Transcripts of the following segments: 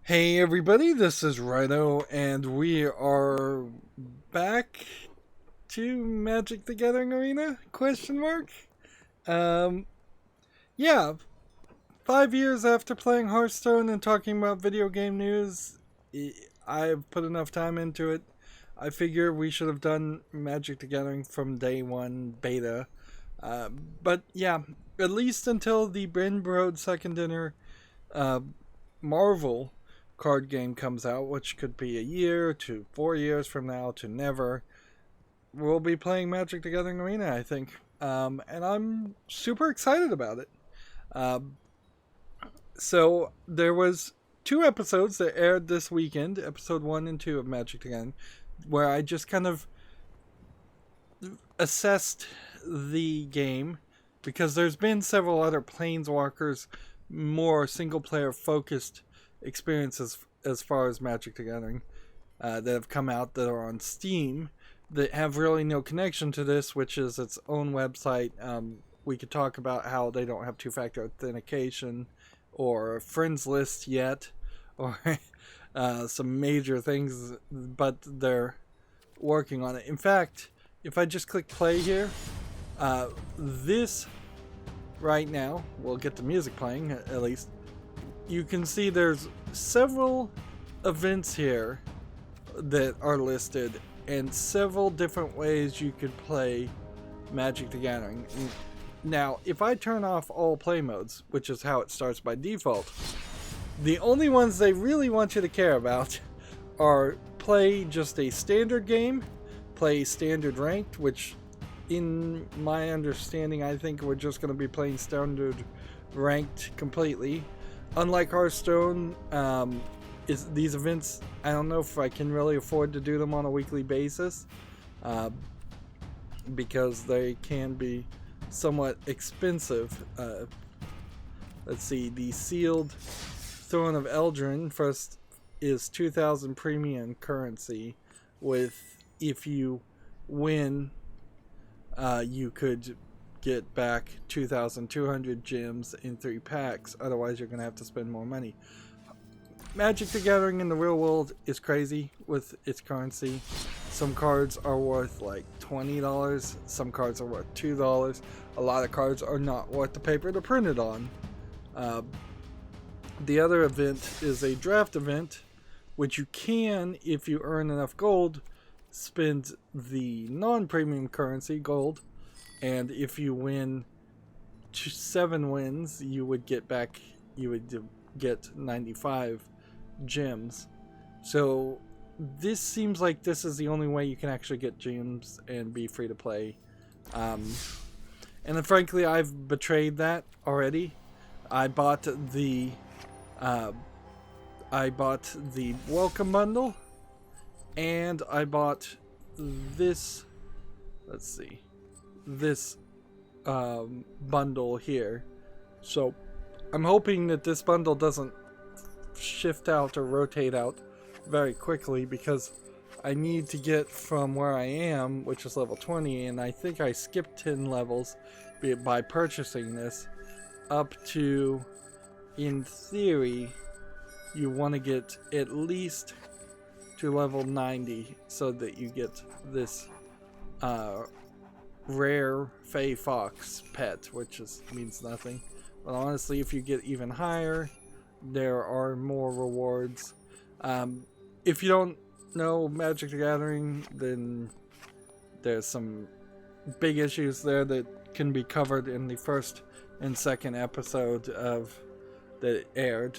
Hey everybody, this is Rydo, and we are back to Magic the Gathering Arena? Question mark? Um, yeah, 5 years after playing Hearthstone and talking about video game news, I've put enough time into it. I figure we should have done Magic the Gathering from day one beta. But yeah, at least until the Bryn Broad Second Dinner Marvel card game comes out, which could be a year to 4 years from now to never, we'll be playing Magic the Gathering Arena, I think. And I'm super excited about it. So there was 2 episodes that aired this weekend, episode 1 and 2 of Magic the Gathering, where I just kind of assessed the game, because there's been several other Planeswalkers, more single player focused experiences as far as Magic the Gathering that have come out that are on Steam that have really no connection to this, which is its own website. We could talk about how they don't have two-factor authentication or a friends list yet, or some major things, but they're working on it. In fact, if I just click play here, this right now, we'll get the music playing at least. You can see there's several events here that are listed and several different ways you could play Magic the Gathering. Now, if I turn off all play modes, which is how it starts by default, the only ones they really want you to care about are play just a standard game, play standard ranked, which in my understanding, I think we're just going to be playing standard ranked completely. Unlike Hearthstone, these events, I don't know if I can really afford to do them on a weekly basis, because they can be somewhat expensive. Let's see, the Sealed Throne of Eldrin first is 2,000 premium currency, with, if you win, you could get back 2,200 gems in 3 packs. Otherwise, you're going to have to spend more money. Magic the Gathering in the real world is crazy with its currency. Some cards are worth like $20. Some cards are worth $2. A lot of cards are not worth the paper they're printed on. The other event is a draft event, which you can, if you earn enough gold, spend the non-premium currency, gold, and if you win 7 wins, you would get 95 gems. So this seems like this is the only way you can actually get gems and be free to play. And then frankly, I've betrayed that already. I bought the welcome bundle, and I bought this, let's see, this bundle here. So I'm hoping that this bundle doesn't shift out or rotate out very quickly, because I need to get from where I am, which is level 20, and I think I skipped 10 levels by purchasing this, up to, in theory, you want to get at least to level 90 so that you get this rare Fey Fox pet, which means nothing. But honestly, if you get even higher, there are more rewards. If you don't know Magic the Gathering, then there's some big issues there that can be covered in the first and second episode of that aired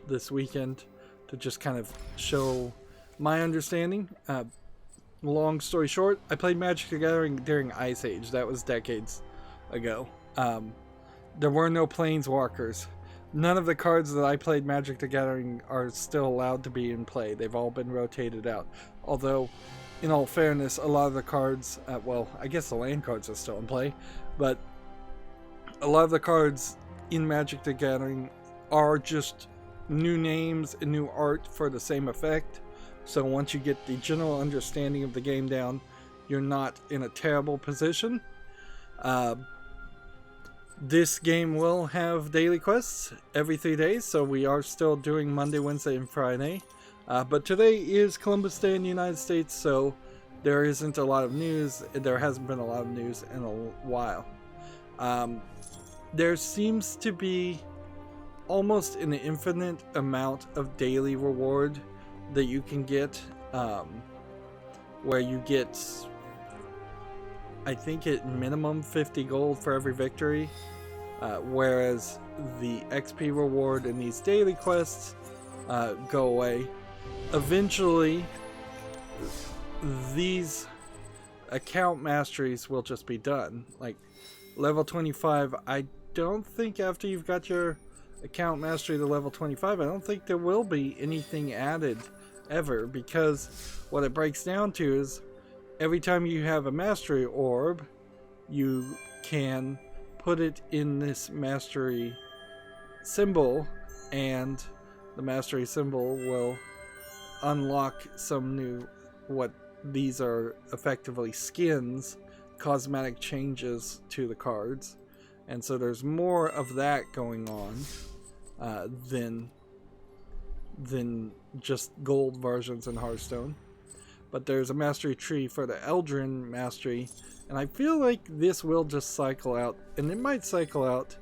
this weekend, to just kind of show my understanding. Long story short, I played Magic the Gathering during Ice Age. That was decades ago. There were no Planeswalkers. None of the cards that I played Magic the Gathering are still allowed to be in play. They've all been rotated out. Although, in all fairness, a lot of the cards, well, I guess the land cards are still in play, but a lot of the cards in Magic the Gathering are just new names and new art for the same effect. So once you get the general understanding of the game down, you're not in a terrible position. This game will have daily quests every 3 days, so we are still doing Monday, Wednesday, and Friday. But today is Columbus Day in the United States, so there isn't a lot of news. There hasn't been a lot of news in a while. There seems to be almost an infinite amount of daily reward that you can get, where you get, I think, at minimum 50 gold for every victory, whereas the XP reward in these daily quests go away. Eventually, these account masteries will just be done. Like level 25, I don't think after you've got your account mastery to level 25, I don't think there will be anything added ever, because what it breaks down to is every time you have a mastery orb, you can put it in this mastery symbol, and the mastery symbol will unlock some new, what these are effectively skins, cosmetic changes to the cards. And so there's more of that going on than just gold versions in Hearthstone. But there's a mastery tree for the Eldrin mastery, and I feel like this will just cycle out, and it might cycle out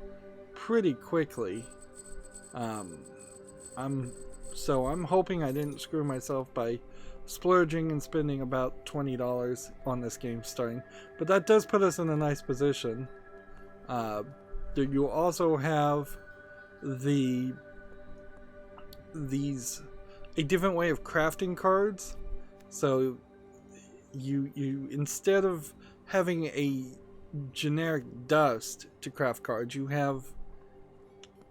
pretty quickly. I'm hoping I didn't screw myself by splurging and spending about $20 on this game starting, but that does put us in a nice position. You also have a different way of crafting cards. So you instead of having a generic dust to craft cards, you have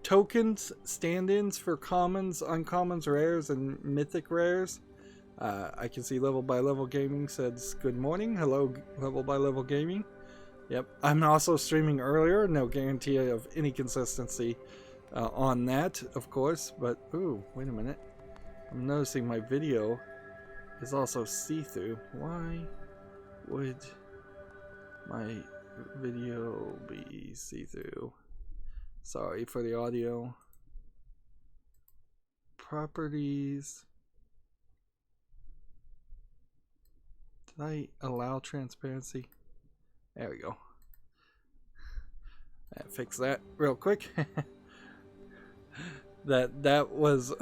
tokens, stand-ins for commons, uncommons, rares, and mythic rares. I can see Level by Level Gaming says good morning. Hello, Level by Level Gaming. Yep, I'm also streaming earlier. No guarantee of any consistency on that, of course. But ooh, wait a minute. I'm noticing my video is also see-through. Why would my video be see-through? Sorry for the audio. Properties. Did I allow transparency? There we go. Fix that real quick. that was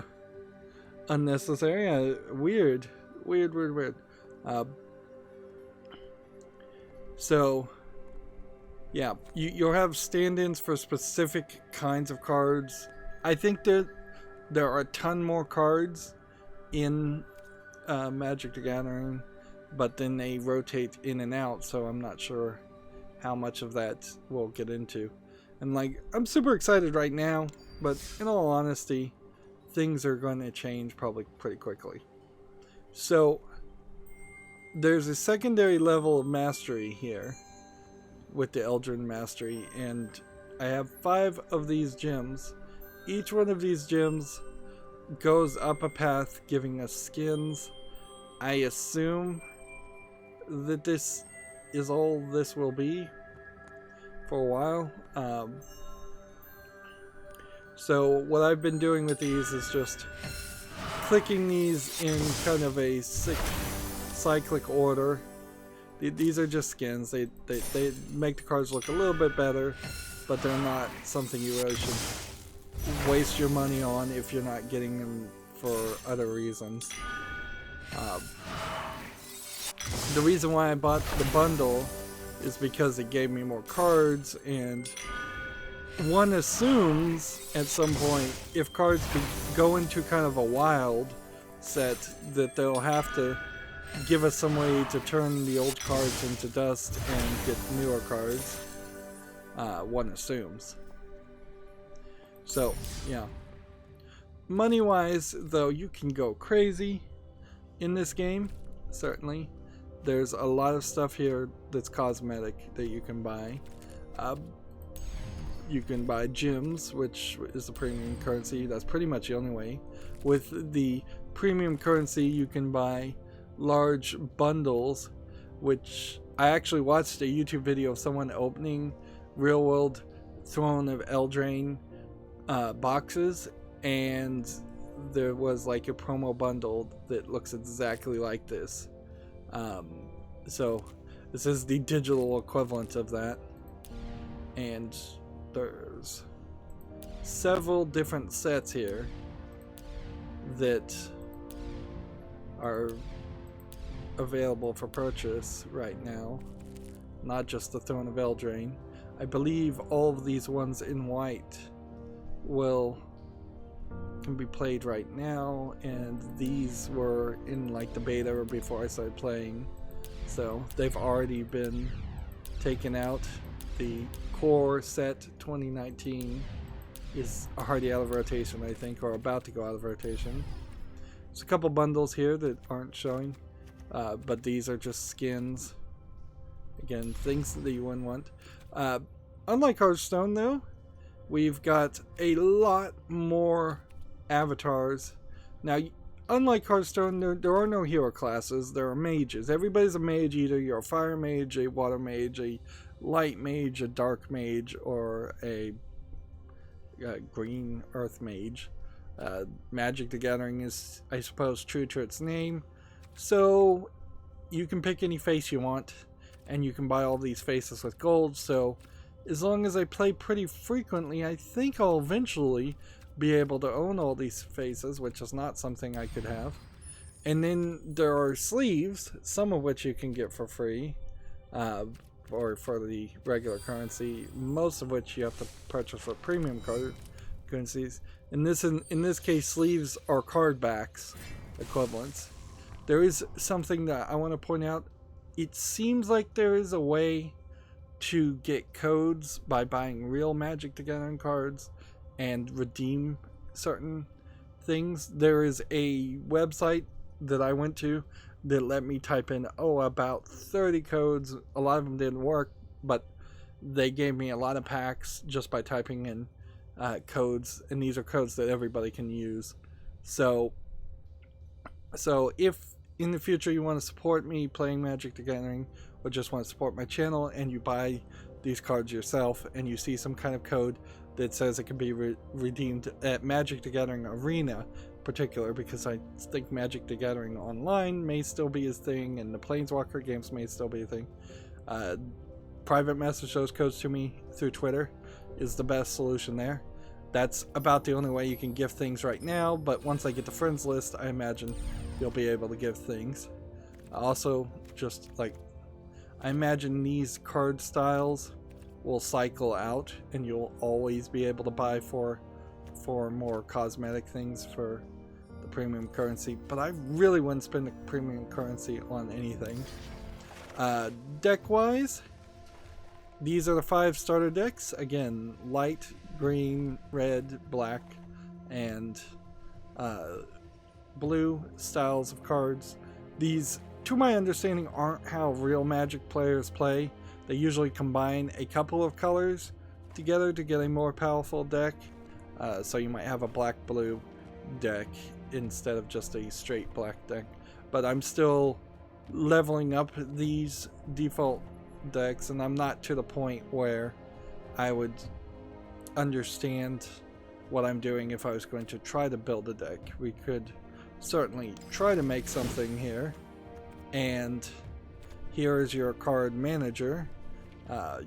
unnecessary. Weird. So yeah, you'll have stand-ins for specific kinds of cards. I think that there are a ton more cards in Magic the Gathering, but then they rotate in and out, so I'm not sure how much of that we'll get into. And like, I'm super excited right now, but in all honesty, things are going to change probably pretty quickly. So there's a secondary level of mastery here with the Eldrin mastery, and I have 5 of these gems. Each one of these gems goes up a path giving us skins. I assume that this is all this will be for a while. So what I've been doing with these is just clicking these in kind of a cyclic order. These are just skins. They make the cards look a little bit better, but they're not something you really should waste your money on if you're not getting them for other reasons. The reason why I bought the bundle is because it gave me more cards, and one assumes at some point, if cards go into kind of a wild set, that they'll have to give us some way to turn the old cards into dust and get newer cards. One assumes. So, yeah. Money-wise, though, you can go crazy in this game, certainly. There's a lot of stuff here that's cosmetic that you can buy. You can buy gems, which is the premium currency. That's pretty much the only way. With the premium currency, you can buy large bundles, which I actually watched a YouTube video of someone opening real world Throne of Eldraine boxes, and there was like a promo bundle that looks exactly like this. So this is the digital equivalent of that, and there's several different sets here that are available for purchase right now, not just the Throne of Eldraine. I believe all of these ones in white can be played right now, and these were in like the beta or before I started playing, so they've already been taken out. The core set 2019 is already out of rotation, I think, or about to go out of rotation. There's a couple bundles here that aren't showing, but these are just skins. Again, things that you wouldn't want. Unlike Hearthstone, though, we've got a lot more avatars. Now, unlike Hearthstone, there are no hero classes. There are mages. Everybody's a mage. Either you're a fire mage, a water mage, a light mage, a dark mage, or a green earth mage. Magic the Gathering is, I suppose, true to its name. So you can pick any face you want, and you can buy all these faces with gold. So as long as I play pretty frequently, I think I'll eventually be able to own all these faces, which is not something I could have. And then there are sleeves, some of which you can get for free, or for the regular currency, most of which you have to purchase with premium currencies. In this case, sleeves are card backs equivalents. There is something that I want to point out. It seems like there is a way to get codes by buying real Magic the Gathering cards and redeem certain things. There is a website that I went to that let me type in about 30 codes. A lot of them didn't work, but they gave me a lot of packs just by typing in codes, and these are codes that everybody can use. So if in the future you want to support me playing Magic the Gathering, or just want to support my channel, and you buy these cards yourself and you see some kind of code that says it can be redeemed at Magic the Gathering Arena in particular, because I think Magic the Gathering Online may still be a thing, and the Planeswalker games may still be a thing. Private message those codes to me through Twitter is the best solution there. That's about the only way you can gift things right now, but once I get the friends list, I imagine you'll be able to give things. Also, just like, I imagine these card styles will cycle out, and you'll always be able to buy for more cosmetic things for the premium currency, but I really wouldn't spend the premium currency on anything. Deck wise, these are the 5 starter decks. Again, light, green, red, black, and blue styles of cards. These, to my understanding, aren't how real Magic players play. They usually combine a couple of colors together to get a more powerful deck. So you might have a black-blue deck instead of just a straight black deck. But I'm still leveling up these default decks, and I'm not to the point where I would understand what I'm doing if I was going to try to build a deck. We could certainly try to make something here, and here is your card manager.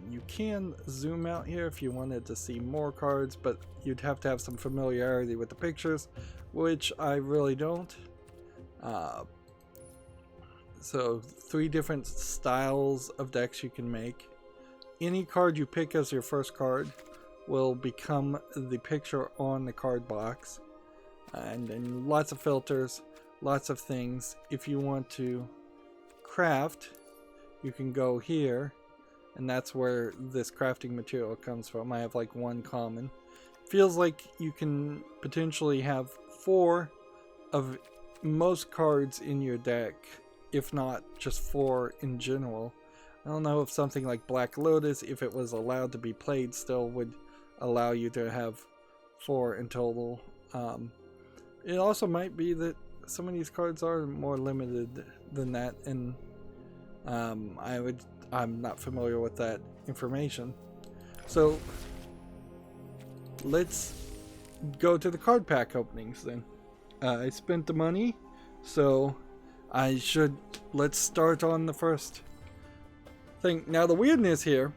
You can zoom out here if you wanted to see more cards, but you'd have to have some familiarity with the pictures, which I really don't. So 3 different styles of decks you can make. Any card you pick as your first card will become the picture on the card box, and then lots of filters, lots of things. If you want to craft, you can go here, and that's where this crafting material comes from. I have like 1 common. Feels like you can potentially have 4 of most cards in your deck, if not just 4 in general. I don't know if something like Black Lotus, if it was allowed to be played, still would allow you to have 4 in total. It also might be that some of these cards are more limited than that, and I'm not familiar with that information. So let's go to the card pack openings then. I spent the money, so let's start on the first thing. Now the weirdness here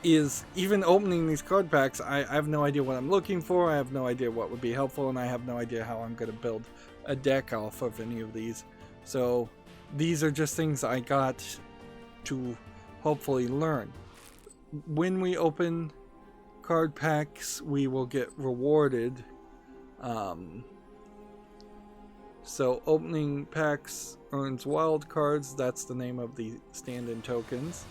is even opening these card packs, I have no idea what I'm looking for, I have no idea what would be helpful, and I have no idea how I'm going to build a deck off of any of these. So these are just things I got to hopefully learn. When we open card packs, we will get rewarded. So opening packs earns wild cards. That's the name of the stand-in tokens.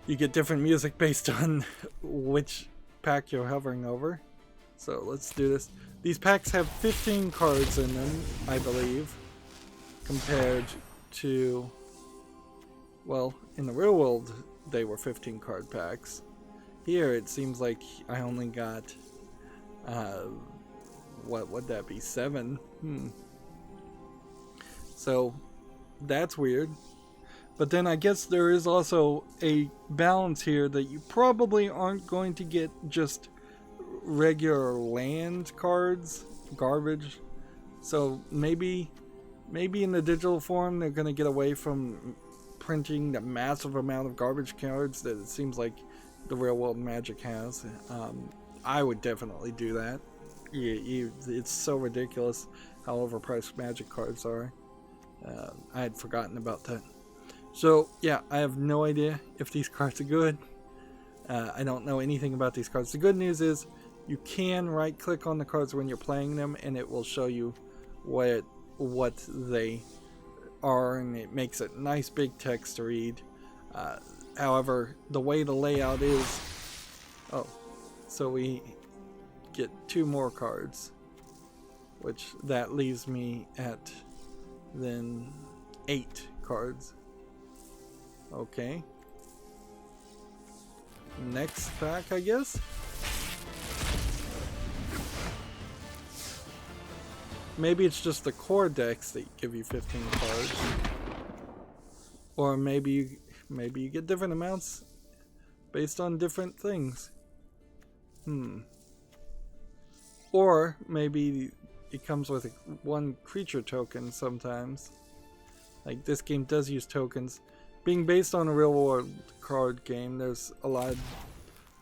You get different music based on which pack you're hovering over. So let's do this. These packs have 15 cards in them, I believe, compared to, well, in the real world they were 15 card packs. Here it seems like I only got what would that be, 7? So that's weird. But then I guess there is also a balance here that you probably aren't going to get just regular land cards, garbage. So maybe in the digital form they're going to get away from printing the massive amount of garbage cards that it seems like the real world Magic has. I would definitely do that. It's so ridiculous how overpriced Magic cards are. I had forgotten about that. So yeah, I have no idea if these cards are good. I don't know anything about these cards. The good news is you can right click on the cards when you're playing them and it will show you what they are, and it makes it nice big text to read. However, the way the layout is, so we get 2 more cards, which that leaves me at then 8 cards. Okay. Next pack, I guess. Maybe it's just the core decks that give you 15 cards, or maybe you get different amounts based on different things. Or maybe it comes with 1 creature token sometimes. Like this game does use tokens. Being based on a real world card game, there's a lot of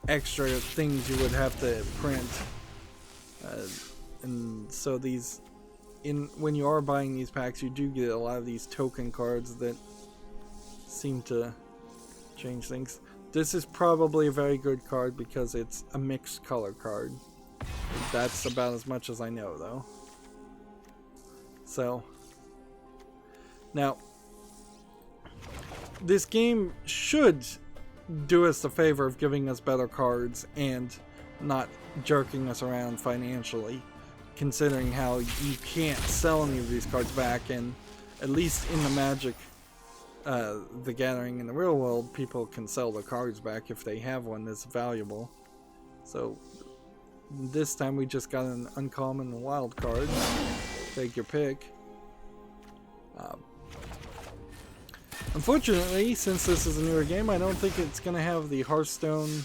extra things you would have to print. And so when you are buying these packs, you do get a lot of these token cards that seem to change things. This is probably a very good card because it's a mixed color card. That's about as much as I know, though. So now this game should do us the favor of giving us better cards and not jerking us around financially, considering how you can't sell any of these cards back, and at least in the Magic the Gathering in the real world, people can sell the cards back if they have one that's valuable. So this time we just got an uncommon wild card. Take your pick. Unfortunately, since this is a newer game, I don't think it's going to have the Hearthstone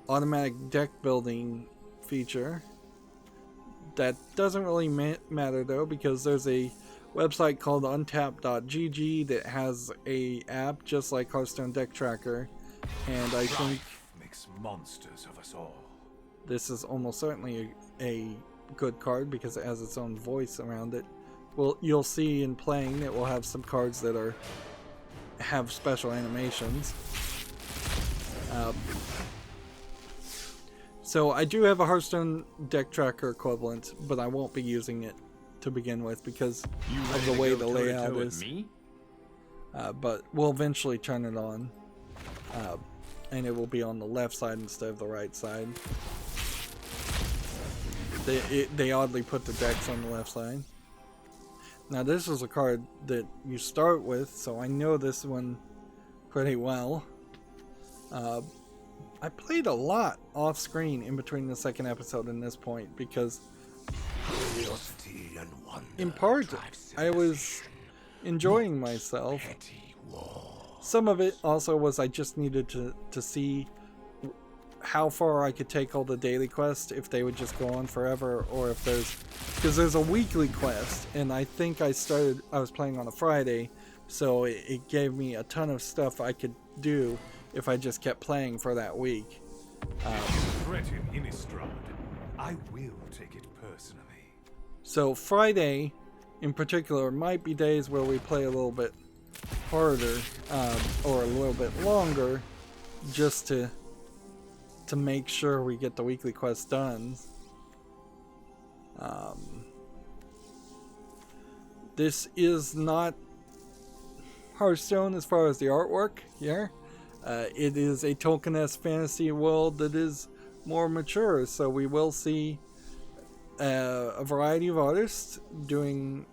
automatic deck building feature. That doesn't really matter though, because there's a website called untap.gg that has a app just like Hearthstone Deck Tracker, and I think makes monsters of us all. This is almost certainly a good card because it has its own voice around it. Well, you'll see in playing it will have some cards that have special animations. So I do have a Hearthstone Deck Tracker equivalent, but I won't be using it to begin with because of the way the layout is. But we'll eventually turn it on, and it will be on the left side instead of the right side. They oddly put the decks on the left side. Now this is a card that you start with, so I know this one pretty well. I played a lot off screen in between the second episode and this point because in part I was enjoying myself. Some of it also was I just needed to see how far I could take all the daily quests, if they would just go on forever, or if because there's a weekly quest, and I think I was playing on a Friday, so it gave me a ton of stuff I could do if I just kept playing for that week. Threaten Innistrad. I will take it personally. So Friday, in particular, might be days where we play a little bit harder, or a little bit longer, just to make sure we get the weekly quest done. This is not Hearthstone as far as the artwork here. It is a Tolkien-esque fantasy world that is more mature, so we will see a variety of artists doing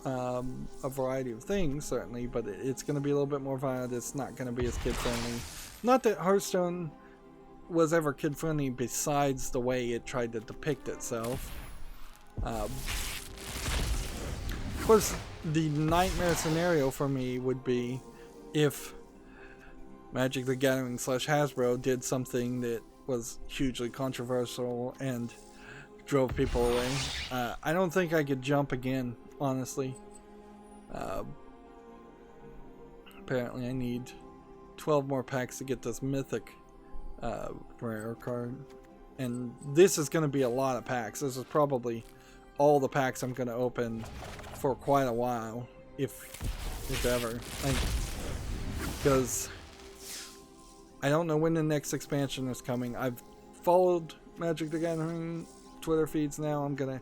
a variety of things, certainly, but it's going to be a little bit more violent. It's not going to be as kid-friendly. Not that Hearthstone was ever kid-friendly besides the way it tried to depict itself. Of course, the nightmare scenario for me would be if Magic the Gathering / Hasbro did something that was hugely controversial and drove people away. I don't think I could jump again, honestly. Apparently I need 12 more packs to get this mythic rare card, and this is going to be a lot of packs. This is probably all the packs I'm going to open for quite a while, if ever, because I don't know when the next expansion is coming. I've followed Magic the Gathering Twitter feeds now. I'm gonna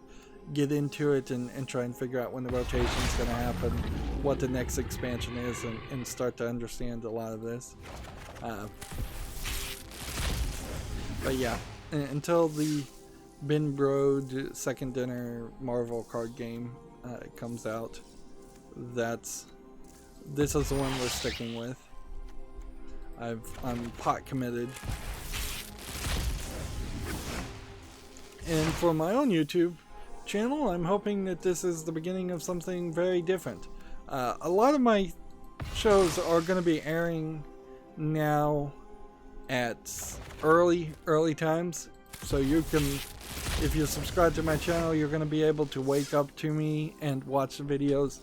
get into it and try and figure out when the rotation is going to happen, what the next expansion is, and start to understand a lot of this. But yeah, until the Ben Brode Second Dinner Marvel card game comes out, this is the one we're sticking with. I'm pot committed. And for my own YouTube channel, I'm hoping that this is the beginning of something very different. A lot of my shows are going to be airing now at early times, so you can, if you subscribe to my channel, you're going to be able to wake up to me and watch the videos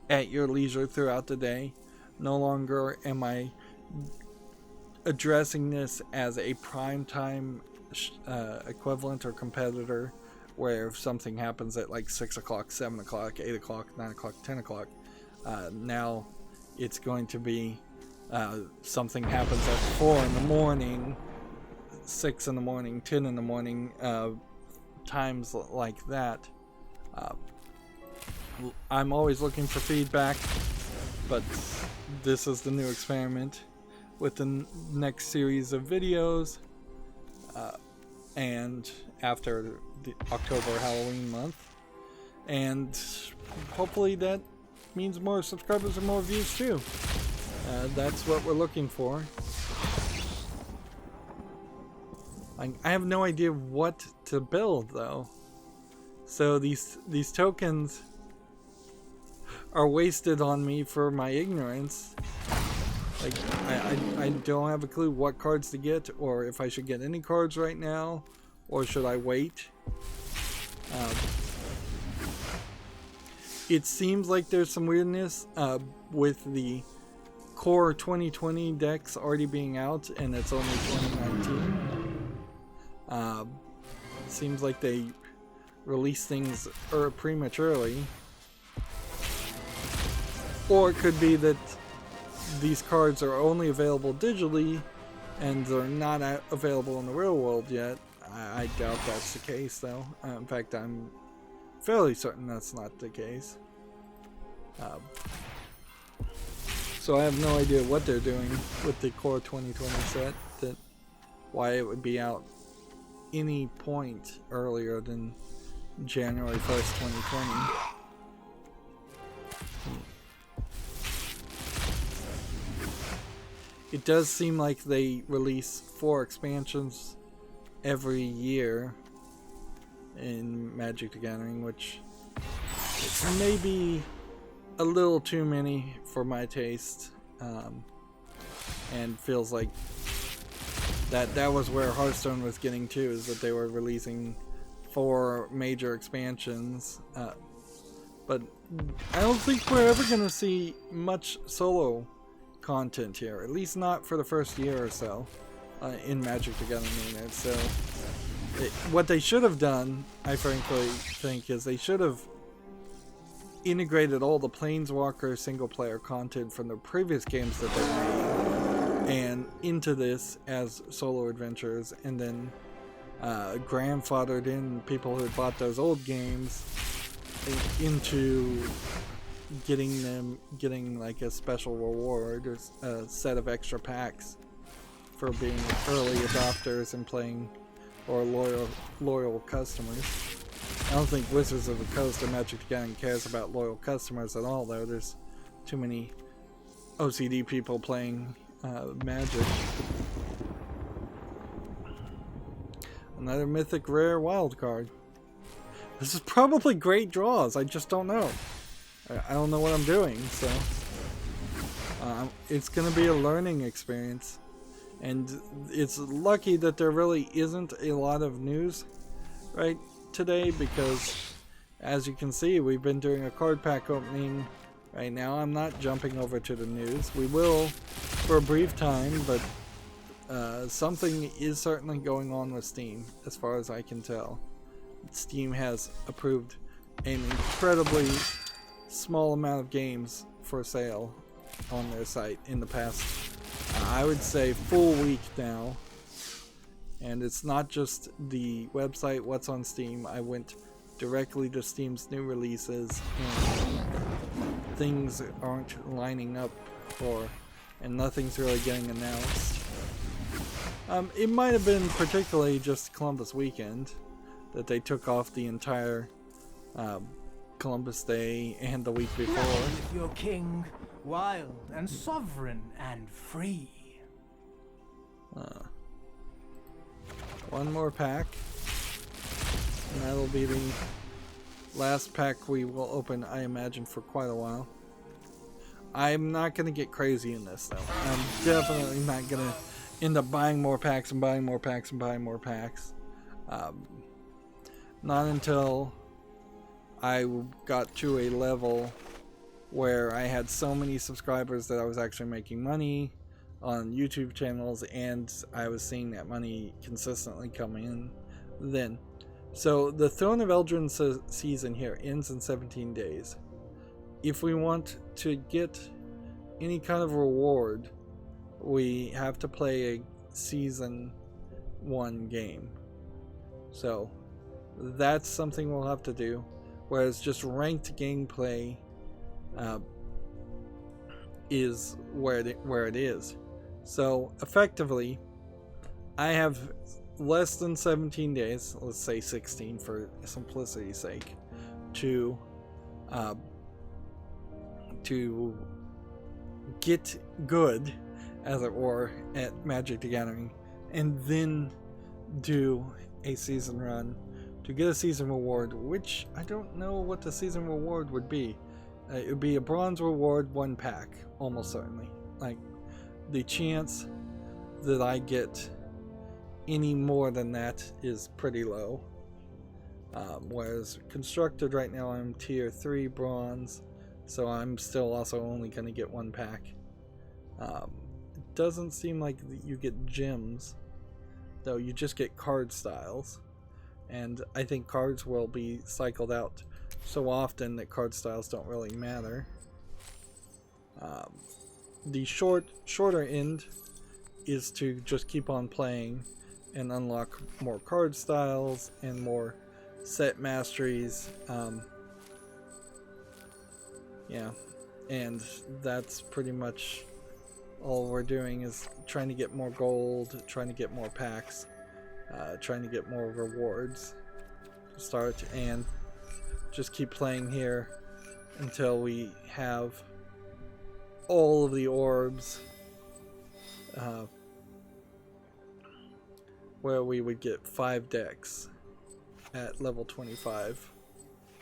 at your leisure throughout the day. No longer am I addressing this as a prime time equivalent or competitor, where if something happens at like 6 o'clock, 7 o'clock, 8 o'clock, 9 o'clock, 10 o'clock, now it's going to be something happens at 4 in the morning, 6 in the morning, 10 in the morning, times like that. I'm always looking for feedback, but this is the new experiment with the next series of videos, and after the October Halloween month, and hopefully that means more subscribers and more views too. That's what we're looking for. I have no idea what to build though, so these tokens are wasted on me for my ignorance. Like, I don't have a clue what cards to get, or if I should get any cards right now, or should I wait? It seems like there's some weirdness with the core 2020 decks already being out, and it's only 2019. Seems like they release things prematurely. Or it could be that these cards are only available digitally and they're not available in the real world yet. I doubt that's the case though. In fact, I'm fairly certain that's not the case. So I have no idea what they're doing with the core 2020 set, why it would be out any point earlier than January 1st, 2020. It does seem like they release 4 expansions every year in Magic the Gathering, which may be a little too many for my taste, and feels like That was where Hearthstone was getting to, is that they were releasing 4 major expansions. But I don't think we're ever going to see much solo content here, at least not for the first year or so in Magic the Gathering Arena. So what they should have done, I frankly think, is they should have integrated all the Planeswalker single player content from the previous games that they made and into this as solo adventures, and then grandfathered in people who had bought those old games into getting like a special reward or a set of extra packs for being early adopters and playing, or loyal customers. I don't think Wizards of the Coast or Magic the Gathering cares about loyal customers at all, though. There's too many OCD people playing Magic. Another mythic rare wild card. This is probably great draws. I just don't know. I don't know what I'm doing, so it's going to be a learning experience. And it's lucky that there really isn't a lot of news right today, because as you can see, we've been doing a card pack opening right now. I'm not jumping over to the news. We will for a brief time, but something is certainly going on with Steam, as far as I can tell. Steam has approved an incredibly small amount of games for sale on their site in the past, I would say, full week now. And it's not just the website, what's on Steam. I went directly to Steam's new releases, and things aren't lining up and nothing's really getting announced. It might have been particularly just Columbus weekend that they took off the entire Columbus Day and the week before. With your king, wild and sovereign and free. One more pack, and that'll be the last pack we will open, I imagine, for quite a while. I'm not going to get crazy in this, though. I'm definitely not going to end up buying more packs and buying more packs and buying more packs. Not until I got to a level where I had so many subscribers that I was actually making money on YouTube channels, and I was seeing that money consistently come in then. So the Throne of Eldraine season here ends in 17 days. If we want to get any kind of reward, we have to play a season 1 game. So that's something we'll have to do, whereas just ranked gameplay is where it is. So effectively, I have less than 17 days, let's say 16 for simplicity's sake, to get good, as it were, at Magic the Gathering, and then do a season run to get a season reward, which I don't know what the season reward would be. It would be a bronze reward, 1 pack, almost certainly. Like, the chance that I get any more than that is pretty low. Whereas constructed right now, I'm tier 3 bronze, so I'm still also only going to get 1 pack. It doesn't seem like you get gems, though. You just get card styles, and I think cards will be cycled out so often that card styles don't really matter. The shorter end is to just keep on playing and unlock more card styles and more set masteries. Yeah, and that's pretty much all we're doing, is trying to get more gold, trying to get more packs, trying to get more rewards to start, and just keep playing here until we have all of the orbs, where we would get 5 decks at level 25.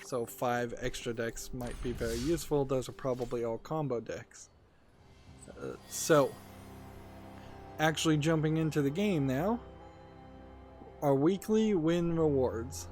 So 5 extra decks might be very useful. Those are probably all combo decks. So actually jumping into the game now. Our weekly win rewards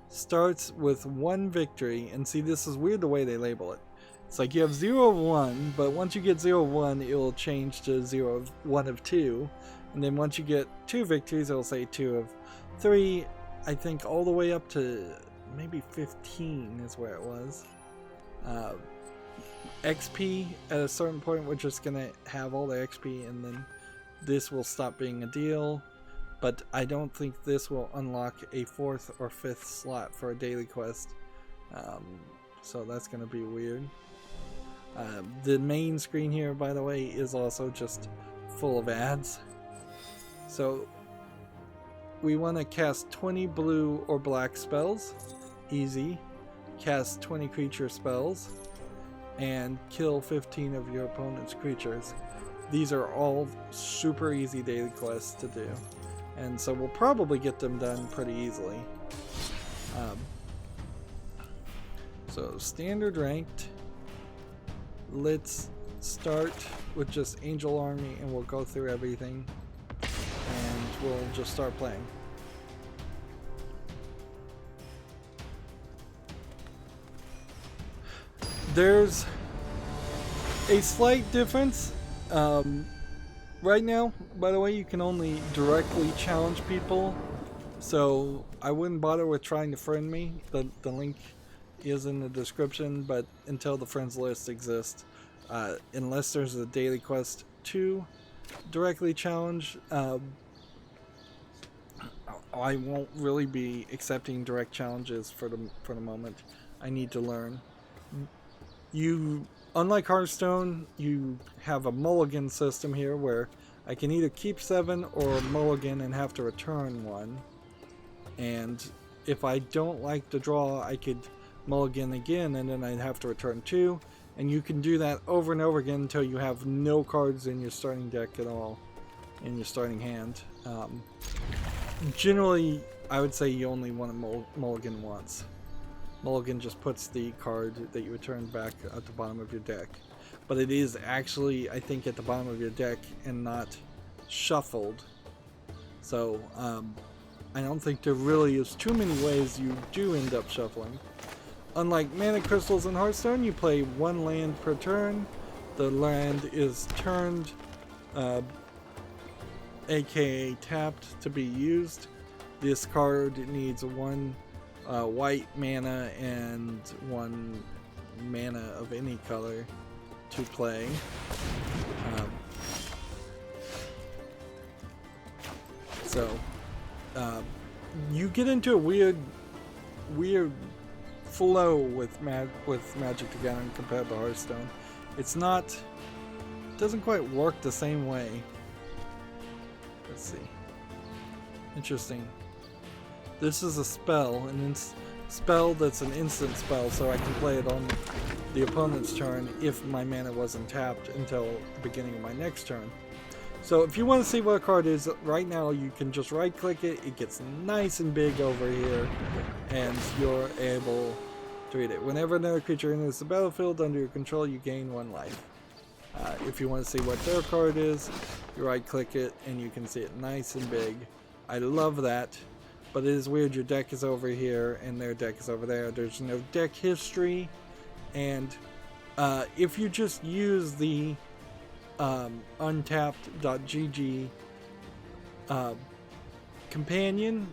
starts with 1 victory, and see, this is weird the way they label it. It's like you have 0 of 1, but once you get 0 of 1, it will change to 0 of 1 of 2, and then once you get 2 victories, it'll say 2 of 3. I think all the way up to maybe 15 is where it was. XP at a certain point, we're just gonna have all the XP, and then this will stop being a deal. But I don't think this will unlock a 4th or 5th slot for a daily quest. So that's going to be weird. The main screen here, by the way, is also just full of ads. So we want to cast 20 blue or black spells. Easy. Cast 20 creature spells. And kill 15 of your opponent's creatures. These are all super easy daily quests to do. And so we'll probably get them done pretty easily. So standard ranked. Let's start with just Angel Army, and we'll go through everything. And we'll just start playing. There's a slight difference. Right now, by the way, you can only directly challenge people, so I wouldn't bother with trying to friend me. The link is in the description, but until the friends list exists, unless there's a daily quest to directly challenge, I won't really be accepting direct challenges for the moment. I need to learn. Unlike Hearthstone, you have a mulligan system here where I can either keep 7 or mulligan and have to return 1. And if I don't like the draw, I could mulligan again and then I'd have to return 2. And you can do that over and over again until you have no cards in your starting deck at all, in your starting hand. Generally, I would say you only want to mulligan once. Mulligan just puts the card that you returned back at the bottom of your deck. But it is actually, I think, at the bottom of your deck and not shuffled. So, I don't think there really is too many ways you do end up shuffling. Unlike mana crystals in Hearthstone, you play 1 land per turn. The land is turned, aka tapped, to be used. This card needs 1 white mana and 1 mana of any color to play. You get into a weird flow with Magic the Gathering compared to Hearthstone. It doesn't quite work the same way. Let's see. Interesting. This is a spell, spell that's an instant spell, so I can play it on the opponent's turn if my mana wasn't tapped until the beginning of my next turn. So if you want to see what a card is, right now you can just right click it, it gets nice and big over here, and you're able to read it. Whenever another creature enters the battlefield under your control, you gain 1 life. If you want to see what their card is, you right click it and you can see it nice and big. I love that. But it is weird, your deck is over here and their deck is over there. There's no deck history. And if you just use the untapped.gg companion,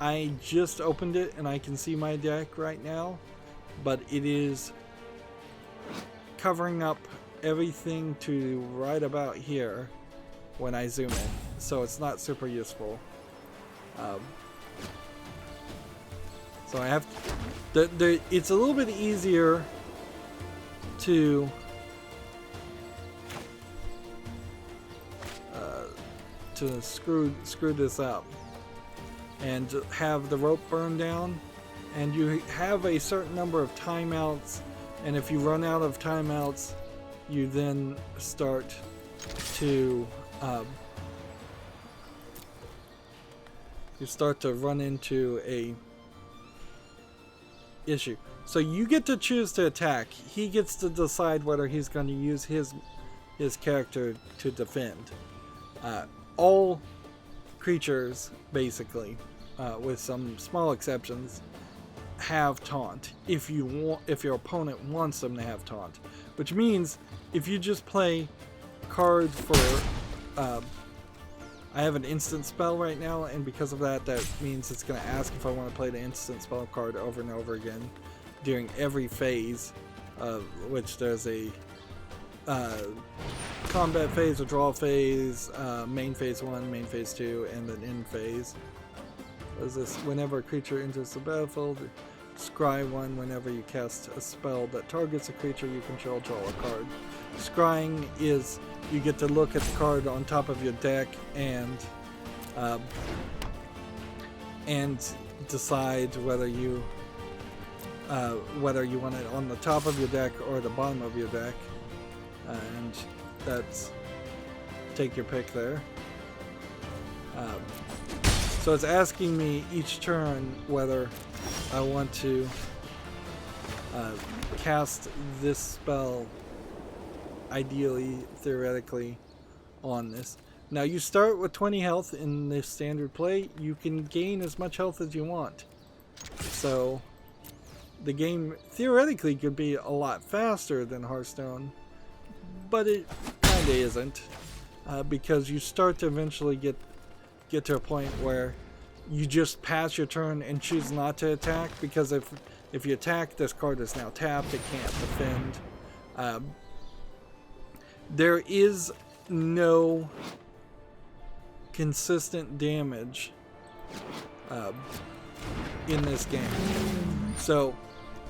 I just opened it and I can see my deck right now. But it is covering up everything to right about here when I zoom in. So it's not super useful. So I have it's a little bit easier to screw this up and have the rope burn down, and you have a certain number of timeouts, and if you run out of timeouts, you then start to run into a issue. So you get to choose to attack. He gets to decide whether he's going to use his character to defend. All creatures, basically, with some small exceptions, have taunt if your opponent wants them to have taunt, which means if you just play cards for I have an instant spell right now, and because of that means it's going to ask if I want to play the instant spell card over and over again during every phase, which there's a combat phase, withdrawal phase, main phase 1, main phase 2, and an end phase. Does this whenever a creature enters the battlefield? Scry 1 whenever you cast a spell that targets a creature you control, draw a card. Scrying is you get to look at the card on top of your deck and decide whether you want it on the top of your deck or the bottom of your deck, and that's take your pick there. So it's asking me each turn whether I want to cast this spell, ideally, theoretically, on this. Now you start with 20 health in this standard play. You can gain as much health as you want. So the game theoretically could be a lot faster than Hearthstone, but it kinda isn't, because you start to eventually get to a point where you just pass your turn and choose not to attack, because if you attack, this card is now tapped, it can't defend. There is no consistent damage in this game. So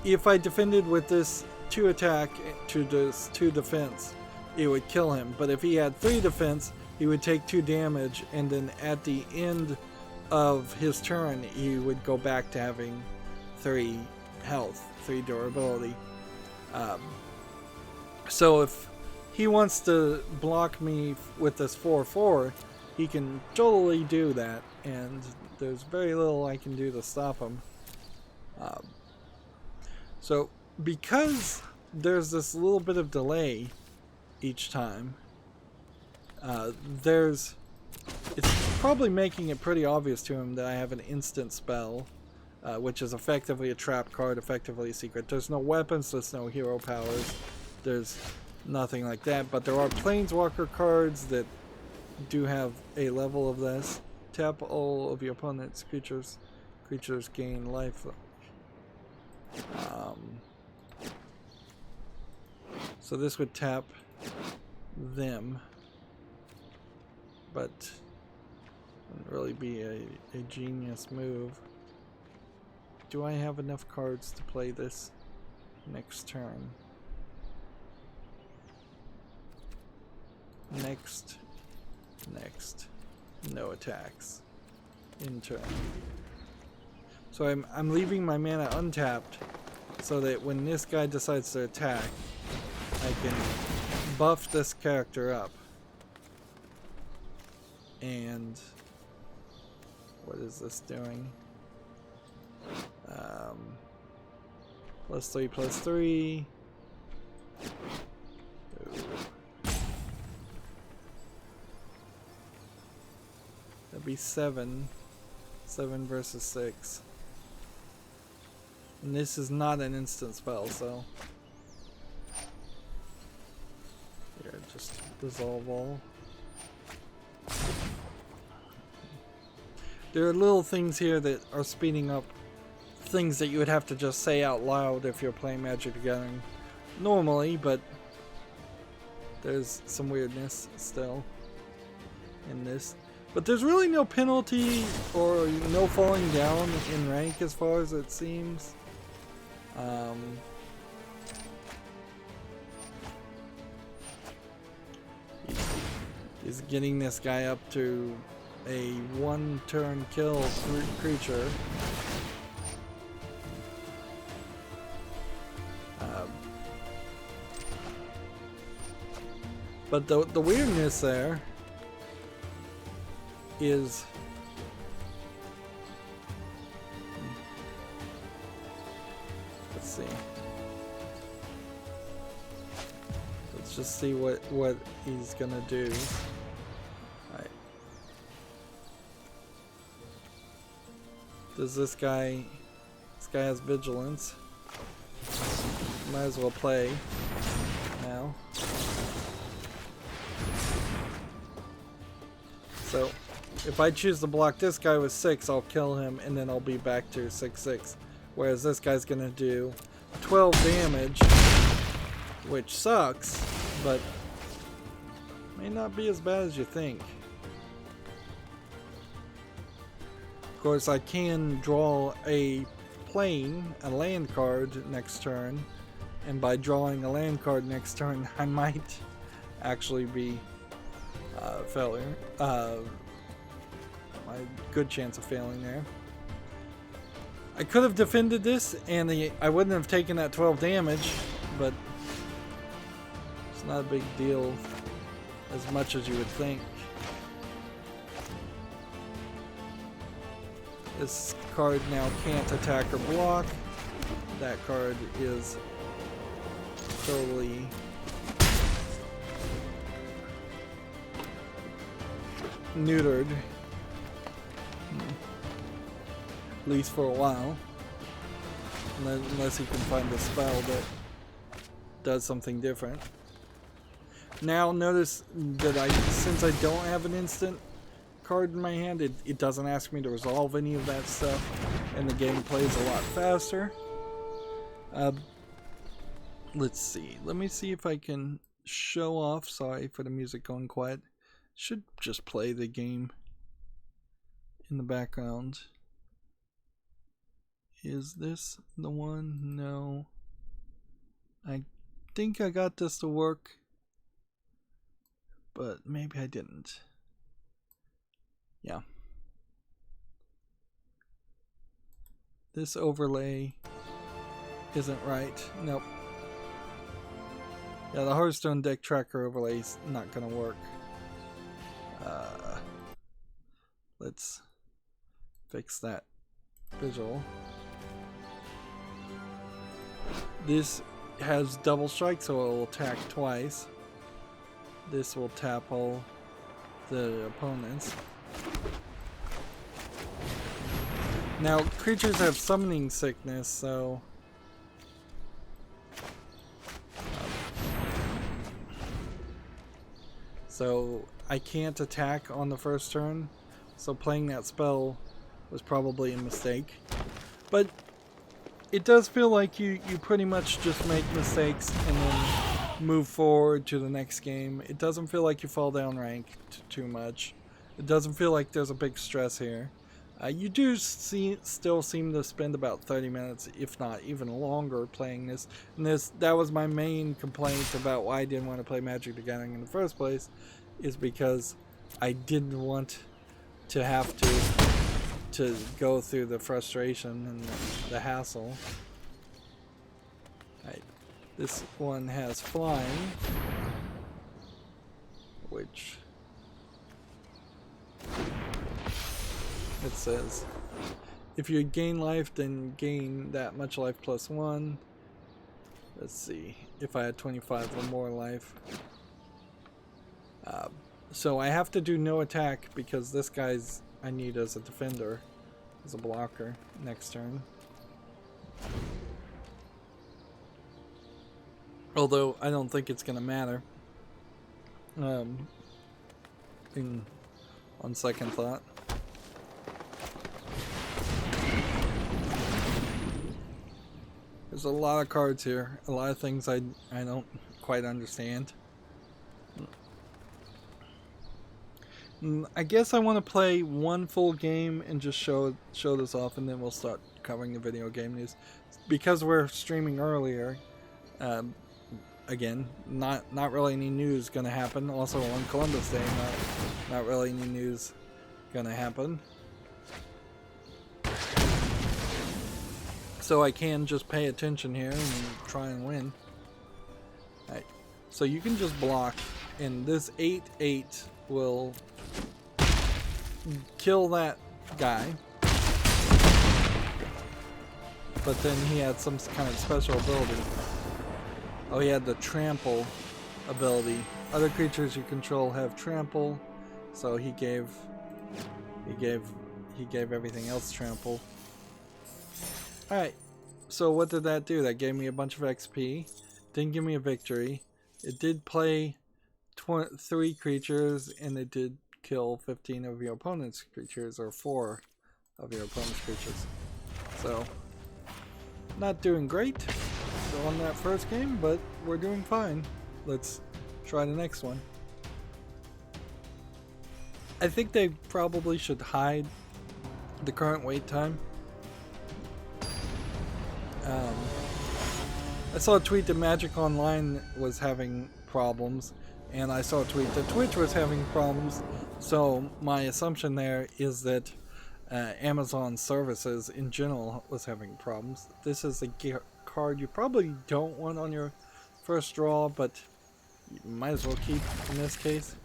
if I defended with this 2 attack to this 2 defense, it would kill him. But if he had 3 defense, he would take 2 damage, and then at the end of his turn, he would go back to having 3 health, 3 durability. So if he wants to block me with this 4/4, he can totally do that, and there's very little I can do to stop him. So because there's this little bit of delay each time, it's probably making it pretty obvious to him that I have an instant spell, which is effectively a trap card, effectively a secret. There's no weapons, there's no hero powers, there's nothing like that, but there are planeswalker cards that do have a level of this. Tap all of your opponent's creatures gain life. So this would tap them, but wouldn't really be a genius move. Do I have enough cards to play this next turn? Next, no attacks. In turn. So I'm leaving my mana untapped so that when this guy decides to attack, I can buff this character up. And what is this doing? +3/+3. That'd be 7. 7 versus 6. And this is not an instant spell, so here, just dissolve all. There are little things here that are speeding up things that you would have to just say out loud if you're playing Magic the Gathering normally, but there's some weirdness still in this. But there's really no penalty or no falling down in rank as far as it seems. He's getting this guy up to a 1-turn kill creature. But the weirdness there is let's see. Let's just see what he's gonna do. Alright. Does this guy... This guy has vigilance. Might as well play now. So, if I choose to block this guy with 6, I'll kill him, and then I'll be back to 6/6. Whereas this guy's gonna do 12 damage, which sucks, but may not be as bad as you think. Of course, I can draw a land card next turn, and by drawing a land card next turn, I might actually be failure. A good chance of failing there. I could have defended this, and I wouldn't have taken that 12 damage, but it's not a big deal as much as you would think. This card now can't attack or block. That card is totally neutered, at least for a while, unless he can find a spell that does something different. Now notice that since I don't have an instant card in my hand, it doesn't ask me to resolve any of that stuff, and the game plays a lot faster. Let's see. Let me see if I can show off. Sorry for the music going quiet. Should just play the game in the background. Is this the one? No. I think I got this to work, but maybe I didn't. Yeah. This overlay isn't right. Nope. Yeah, the Hearthstone deck tracker overlay is not gonna work. Let's fix that visual. This has double strike, so it will attack twice. This will tap all the opponents. Now, creatures have summoning sickness, so I can't attack on the first turn, so playing that spell was probably a mistake. But it does feel like you pretty much just make mistakes and then move forward to the next game. It doesn't feel like you fall down rank too much. It doesn't feel like there's a big stress here. You do still seem to spend about 30 minutes, if not even longer, playing this. And that was my main complaint about why I didn't want to play Magic the Gathering in the first place, is because I didn't want to have to go through the frustration and the hassle. Right. This one has flying, which it says if you gain life, then gain that much life plus 1. Let's see if I had 25 or more life. So I have to do no attack because this guy's I need as a defender, as a blocker next turn. Although I don't think it's gonna matter. On second thought. There's a lot of cards here, a lot of things I don't quite understand. I guess I want to play one full game and just show this off, and then we'll start covering the video game news. Because we're streaming earlier, again, not really any news gonna happen. Also on Columbus Day, not really any news gonna happen. So I can just pay attention here and try and win. Alright, so you can just block, and this 8/8 will kill that guy. But then he had some kind of special ability. Oh, he had the trample ability. Other creatures you control have trample, so he gave everything else trample. Alright, so what did that do? That gave me a bunch of XP. Didn't give me a victory. It did play 3 creatures, and it did kill 15 of your opponent's creatures, or 4 of your opponent's creatures. So, not doing great on that first game, but we're doing fine. Let's try the next one. I think they probably should hide the current wait time. I saw a tweet that Magic Online was having problems, and I saw a tweet that Twitch was having problems, so my assumption there is that Amazon services in general was having problems. This is a card you probably don't want on your first draw, but you might as well keep in this case.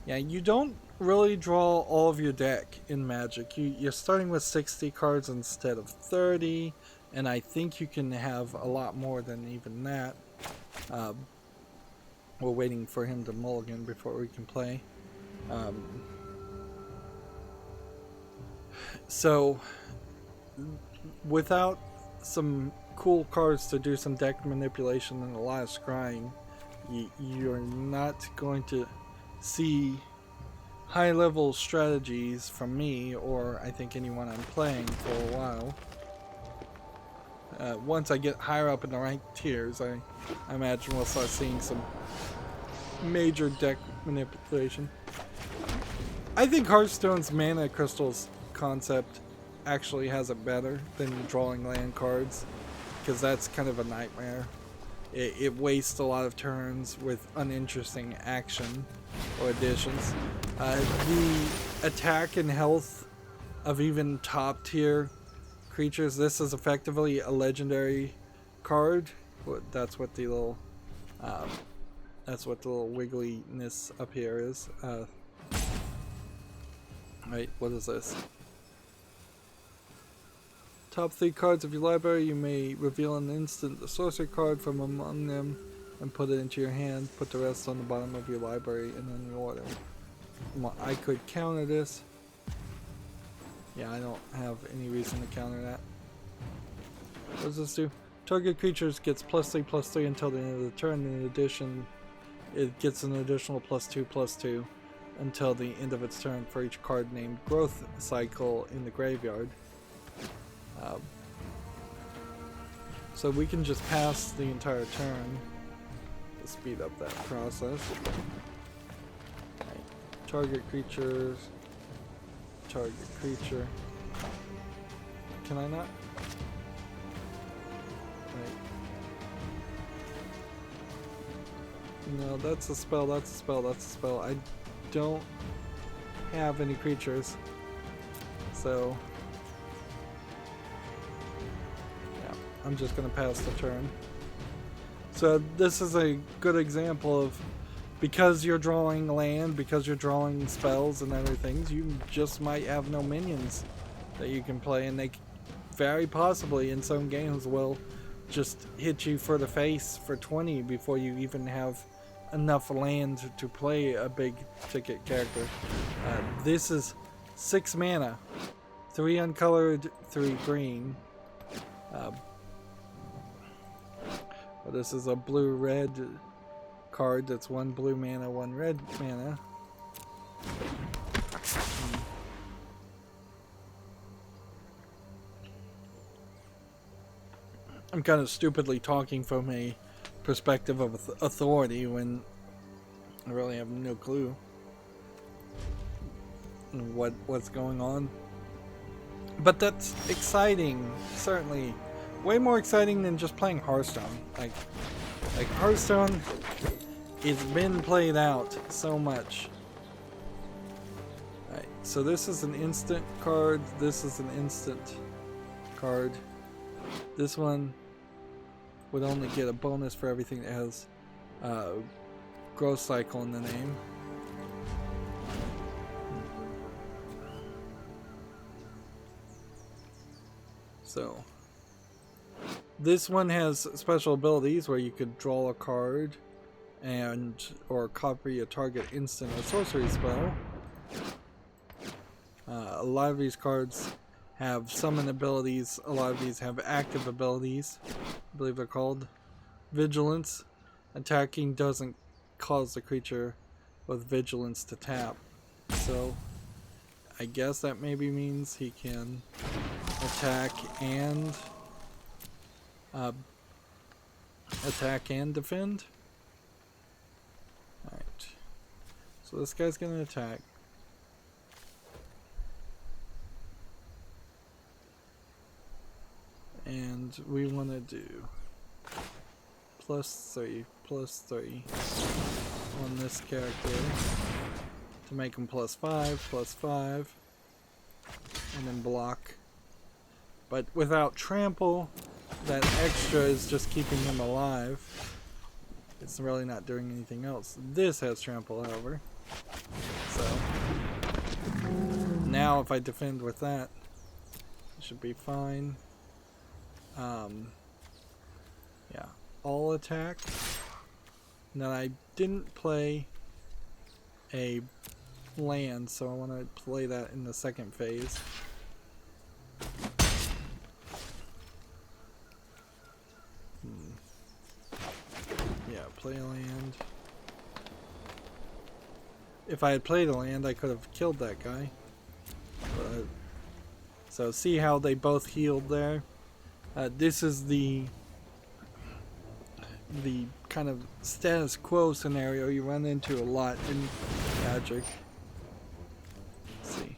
Yeah, you don't really draw all of your deck in Magic. You're starting with 60 cards instead of 30, and I think you can have a lot more than even that. We're waiting for him to mulligan before we can play. So, without some cool cards to do some deck manipulation and a lot of scrying, you're not going to see high-level strategies from me, or I think anyone I'm playing for a while. Once I get higher up in the ranked tiers, I imagine we'll start seeing some major deck manipulation. I think Hearthstone's mana crystals concept actually has it better than drawing land cards, because that's kind of a nightmare. It wastes a lot of turns with uninteresting action or additions. The attack and health of even top tier creatures, this is effectively a legendary card. That's what the little wiggliness up here is. Right, what is this? Top 3 cards of your library, you may reveal an instant sorcery card from among them and put it into your hand. Put the rest on the bottom of your library in any order. I could counter this. Yeah, I don't have any reason to counter that. What does this do? Target creatures gets +3/+3 until the end of the turn. In addition, it gets an additional +2/+2 until the end of its turn for each card named Growth Cycle in the graveyard. So we can just pass the entire turn to speed up that process. Right. Target creatures. Target creature. Can I not? Right. No, that's a spell, that's a spell, that's a spell. I don't have any creatures. So I'm just going to pass the turn. So this is a good example of, because you're drawing land, because you're drawing spells and other things, you just might have no minions that you can play, and they very possibly in some games will just hit you for the face for 20 before you even have enough land to play a big ticket character. This is 6 mana, 3 uncolored, 3 green. This is a blue-red card that's 1 blue mana, 1 red mana. I'm kind of stupidly talking from a perspective of authority when I really have no clue what's going on. But that's exciting, certainly. Way more exciting than just playing Hearthstone. Like Hearthstone, it's been played out so much. Alright, so this is an instant card. This is an instant card. This one would only get a bonus for everything that has growth cycle in the name. So this one has special abilities where you could draw a card or copy a target instant or sorcery spell. A lot of these cards have summon abilities. A lot of these have active abilities. I believe they're called. Vigilance. Attacking doesn't cause the creature with vigilance to tap. So I guess that maybe means he can attack and defend. Alright. So this guy's gonna attack. And we want to do +3 on this character to make him +5, and then block. But without trample, that extra is just keeping him alive. It's really not doing anything else. This has trample, however. So now if I defend with that, it should be fine. Yeah, all attack. Now I didn't play a land, so I want to play that in the second phase. Yeah, play a land. If I had played a land, I could have killed that guy. But, so see how they both healed there? This is the kind of status quo scenario you run into a lot in Magic. Let's see.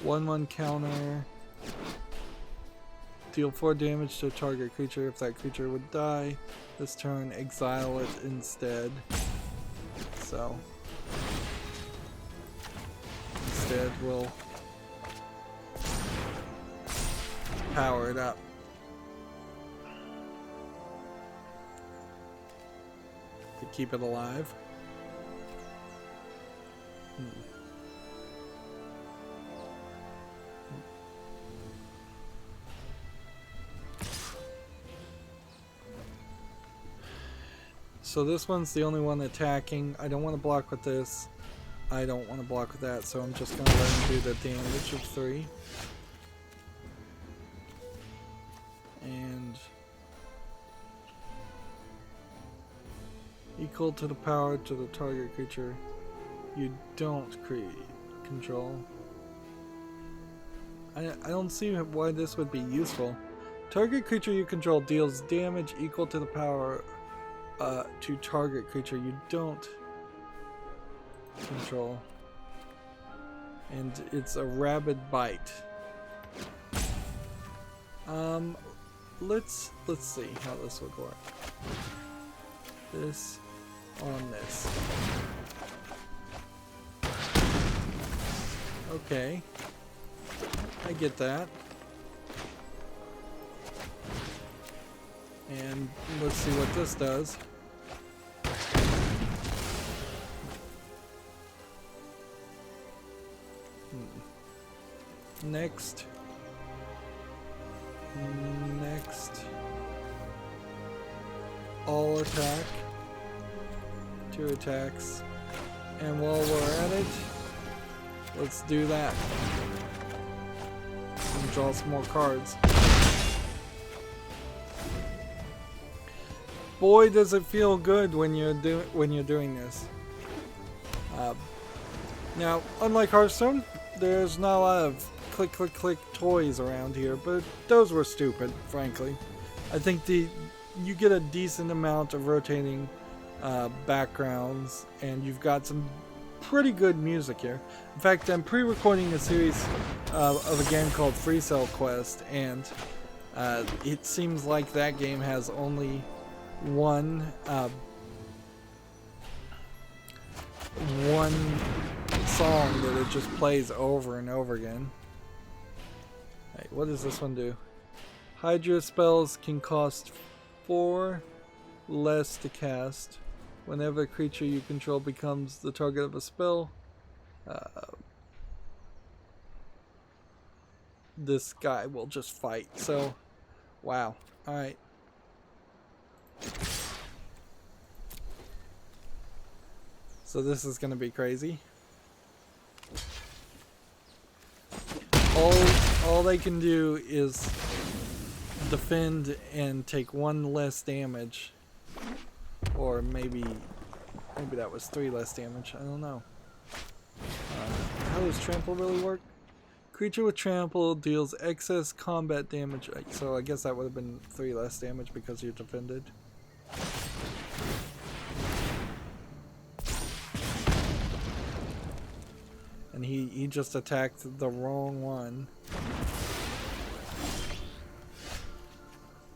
1/1 counter. Deal 4 damage to a target creature. If that creature would die this turn, exile it instead. So instead we'll power it up. To keep it alive. So this one's the only one attacking. I don't want to block with this. I don't want to block with that, so I'm just going to let him do the damage of 3. And equal to the power to the target creature you don't control. I don't see why this would be useful. Target creature you control deals damage equal to the power to target creature you don't control. And it's a rabid bite. Let's see how this would work. This on this. Okay. I get that. And let's see what this does. Next. All attack. 2 attacks. And while we're at it, let's do that. And draw some more cards. Boy, does it feel good when you're doing this. Now, unlike Hearthstone, there's not a lot of click click click toys around here, but those were stupid, frankly. I think you get a decent amount of rotating backgrounds, and you've got some pretty good music here. In fact, I'm pre-recording a series of a game called Free Cell Quest, and it seems like that game has only one song that it just plays over and over again. Hey, what does this one do? Hydra spells can cost 4 less to cast whenever a creature you control becomes the target of a spell. This guy will just fight. So, wow. Alright. So this is going to be crazy. all they can do is defend and take 1 less damage, or maybe that was 3 less damage. I don't know. How does trample really work? Creature with trample deals excess combat damage, so I guess that would have been 3 less damage because you defended. And he just attacked the wrong one.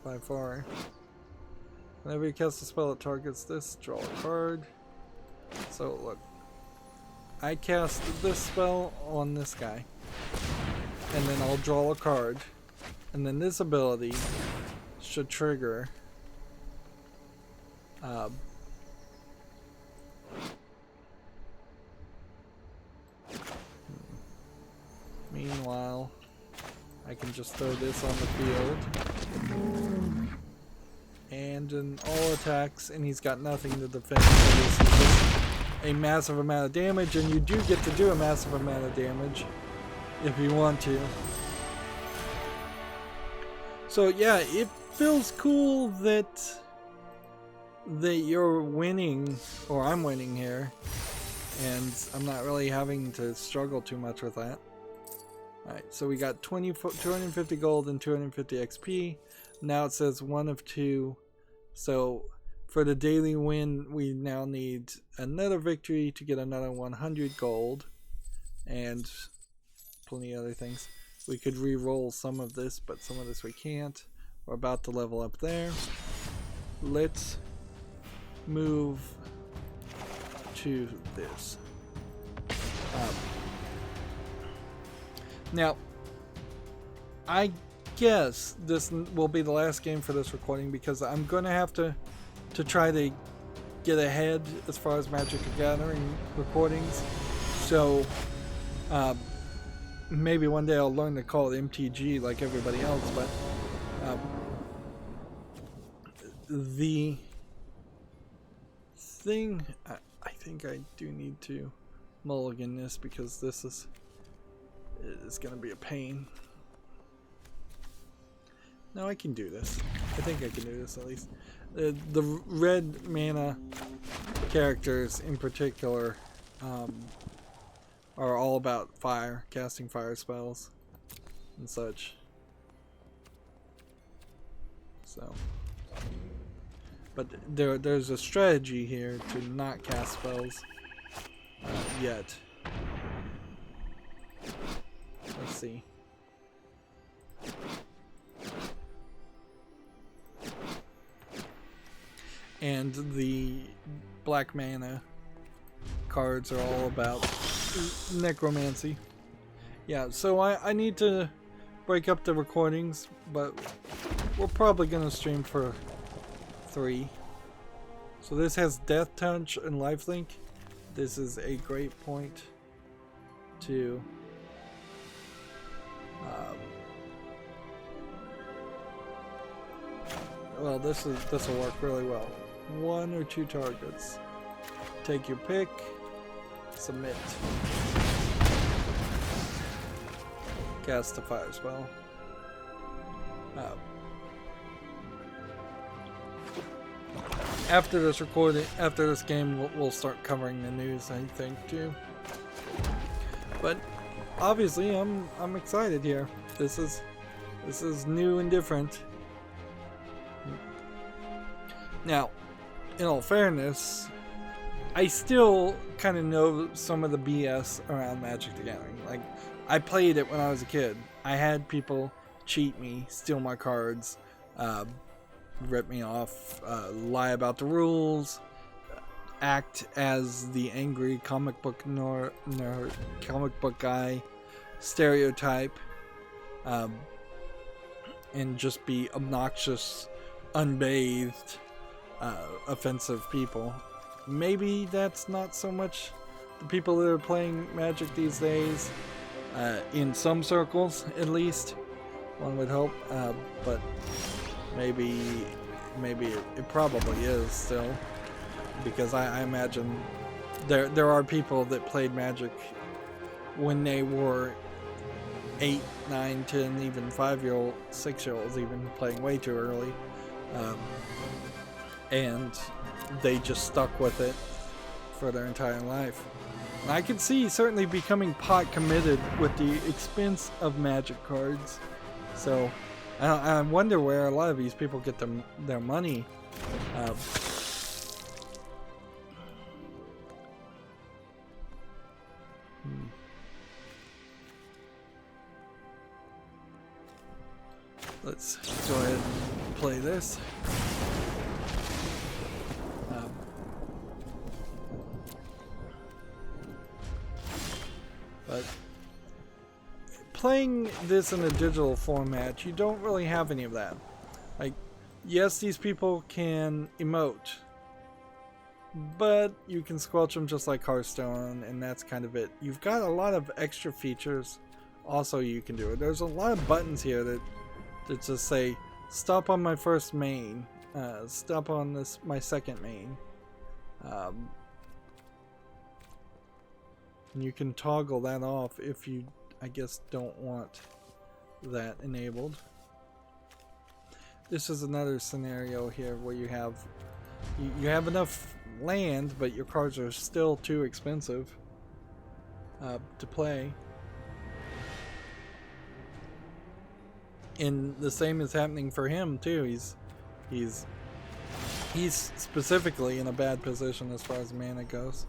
By far. Whenever you cast a spell that targets this, draw a card. So look. I cast this spell on this guy. And then I'll draw a card. And then this ability should trigger. Meanwhile, I can just throw this on the field. And in all attacks, and he's got nothing to defend. So this is just a massive amount of damage, and you do get to do a massive amount of damage if you want to. So yeah, it feels cool that you're winning, or I'm winning here, and I'm not really having to struggle too much with that. Alright, so we got 250 gold and 250 XP. Now it says 1 of 2. So for the daily win, we now need another victory to get another 100 gold. And plenty of other things. We could re-roll some of this, but some of this we can't. We're about to level up there. Let's move to this. Now, I guess this will be the last game for this recording because I'm going to have to try to get ahead as far as Magic the Gathering recordings. So, maybe one day I'll learn to call it MTG like everybody else, but the thing, I think I do need to mulligan this because this is going to be a pain. No, I can do this. I think I can do this at least. The red mana characters in particular are all about fire, casting fire spells and such. So, but there's a strategy here to not cast spells yet. Let's see. And the black mana cards are all about necromancy. Yeah, so I need to break up the recordings, but we're probably going to stream for 3. So this has Death Touch and Lifelink. This is a great point to well, this will work really well. 1 or 2 targets. Take your pick. Submit. Cast a fire spell. After this recording, after this game, we'll start covering the news, I think, too. But obviously, I'm excited here. This is new and different. Now, in all fairness, I still kind of know some of the BS around Magic the Gathering. Like, I played it when I was a kid. I had people cheat me, steal my cards, rip me off, lie about the rules, act as the angry comic book guy stereotype, and just be obnoxious, unbathed, offensive people. Maybe that's not so much the people that are playing Magic these days, in some circles at least, one would hope, but maybe it probably is still, because I imagine there are people that played Magic when they were 8, 9, 10, even 5-year-old, 6-year-olds even playing way too early. And they just stuck with it for their entire life. And I could see certainly becoming pot committed with the expense of Magic cards. So I wonder where a lot of these people get their money. Let's go ahead and play this. But playing this in a digital format, you don't really have any of that. Like, yes, these people can emote, but you can squelch them just like Hearthstone, and that's kind of it. You've got a lot of extra features also you can do. There's a lot of buttons here that just say, stop on my first main, stop on my second main. And you can toggle that off if you, I guess, don't want that enabled. This is another scenario here where you have enough land, but your cards are still too expensive to play. And the same is happening for him too. He's specifically in a bad position as far as mana goes.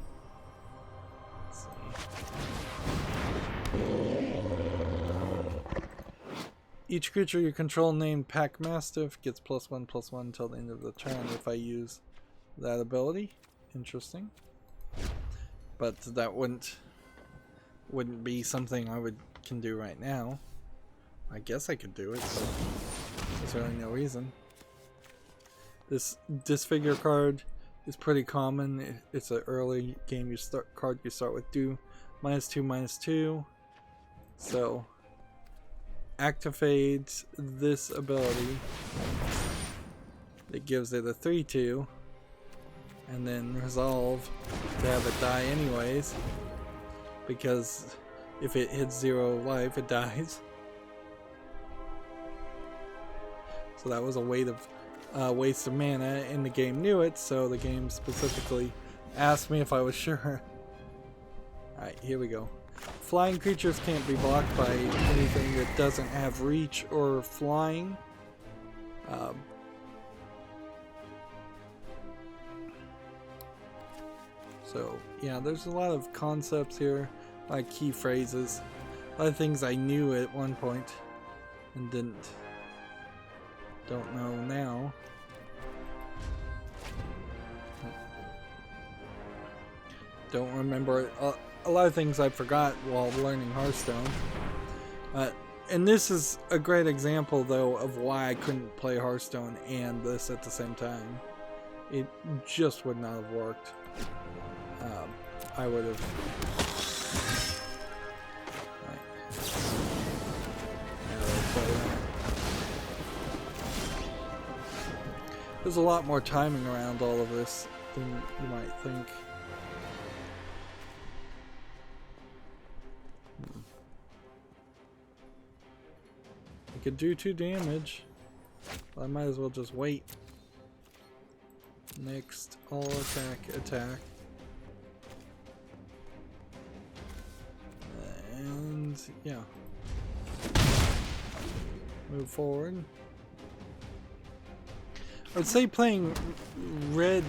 Each creature you control named Pack Mastiff gets +1/+1 until the end of the turn if I use that ability. Interesting. But that wouldn't be something I can do right now. I guess I could do it, but there's really no reason. This Disfigure card is pretty common. It's an early game card you start with. Do -2/-2. So activates this ability that gives it a 3/2, and then resolve to have it die anyways, because if it hits 0 life it dies. So that was a waste of mana, and the game knew it, so the game specifically asked me if I was sure. Alright, here we go. Flying creatures can't be blocked by anything that doesn't have reach or flying. So yeah, there's a lot of concepts here, like key phrases, a lot of things I knew at one point and don't know now. Don't remember a lot of things I forgot while learning Hearthstone. And this is a great example though of why I couldn't play Hearthstone and this at the same time. It just would not have worked. I would have... There's a lot more timing around all of this than you might think. I could do 2 damage. I might as well just wait. Next, all attack. And yeah. Move forward. I would say playing red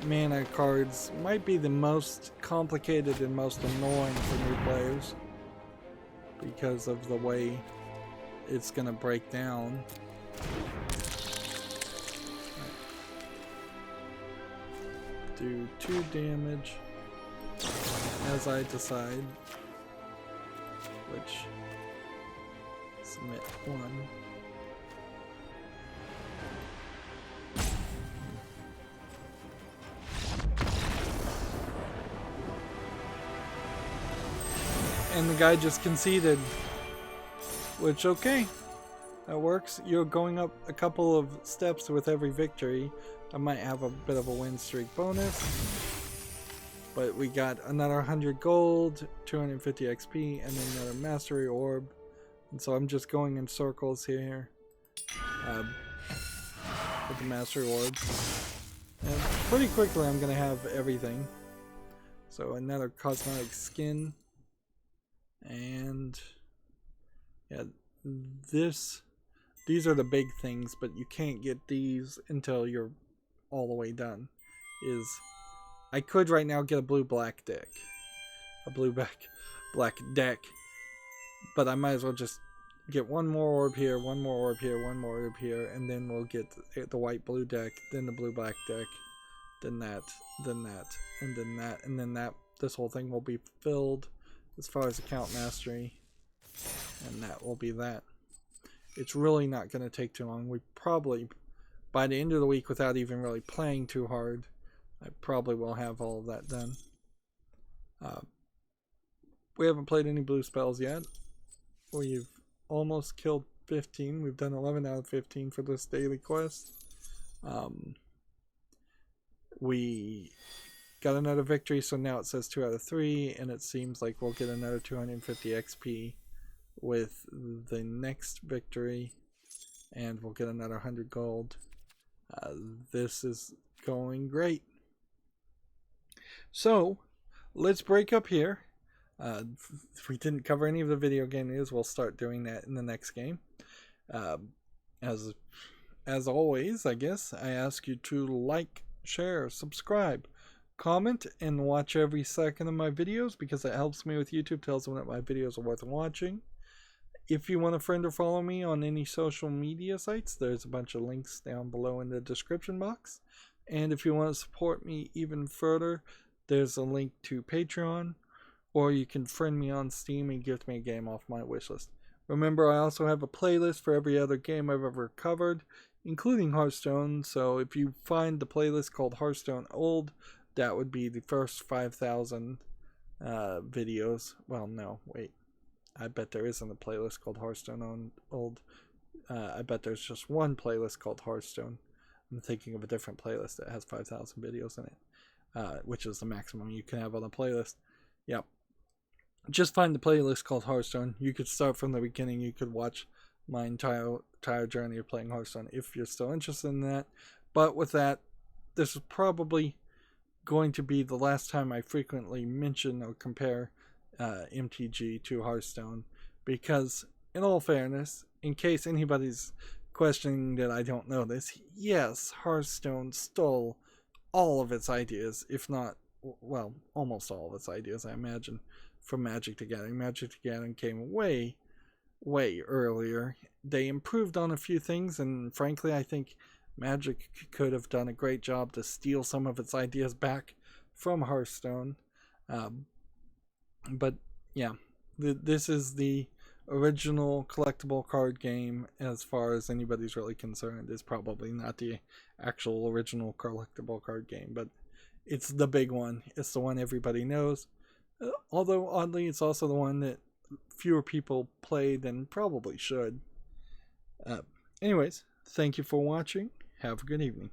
mana cards might be the most complicated and most annoying for new players because of the way it's gonna break down. Do 2 damage as I decide which. Submit 1. And the guy just conceded, which, okay, that works. You're going up a couple of steps with every victory. I might have a bit of a win streak bonus, but we got another 100 gold, 250 XP, and then another mastery orb, And so I'm just going in circles here with the mastery orbs. And pretty quickly I'm going to have everything. So another cosmetic skin. And yeah, these are the big things, but you can't get these until you're all the way done. I could right now get a blue-black deck. A blue-black deck. But I might as well just get one more orb here, one more orb here, one more orb here, and then we'll get the white-blue deck, then the blue-black deck, then that, then that, and then that, and then that. This whole thing will be filled as far as account mastery, and that will be that. It's really not going to take too long. We probably, by the end of the week, without even really playing too hard, I probably will have all of that done. We haven't played any blue spells yet. We've almost killed 15. We've done 11 out of 15 for this daily quest. We got another victory, so now it says 2 out of 3, and it seems like we'll get another 250 XP with the next victory, and we'll get another 100 gold. This is going great. So let's break up here. If we didn't cover any of the video game news, we'll start doing that in the next game. As always, I guess I ask you to like, share, subscribe, comment, and watch every second of my videos, because it helps me with YouTube, tells them that my videos are worth watching. If you want a friend or follow me on any social media sites, there's a bunch of links down below in the description box. And if you want to support me even further, there's a link to Patreon, or you can friend me on Steam and gift me a game off my wishlist. Remember, I also have a playlist for every other game I've ever covered, including Hearthstone, so if you find the playlist called Hearthstone Old, that would be the first 5,000 videos. Well, no, wait. I bet there isn't a playlist called Hearthstone Old. I bet there's just one playlist called Hearthstone. I'm thinking of a different playlist that has 5,000 videos in it, which is the maximum you can have on a playlist. Yep. Just find the playlist called Hearthstone. You could start from the beginning. You could watch my entire journey of playing Hearthstone if you're still interested in that. But with that, this is probably going to be the last time I frequently mention or compare MTG to Hearthstone, because in all fairness, in case anybody's questioning that I don't know this, yes, Hearthstone stole all of its ideas, if not, well, almost all of its ideas, I imagine, from Magic the Gathering. Magic the Gathering came way earlier. They improved on a few things, and frankly, I think Magic could have done a great job to steal some of its ideas back from Hearthstone. But yeah, this is the original collectible card game as far as anybody's really concerned. It's probably not the actual original collectible card game, but it's the big one. It's the one everybody knows. Although, oddly, it's also the one that fewer people play than probably should. Anyways, thank you for watching. Have a good evening.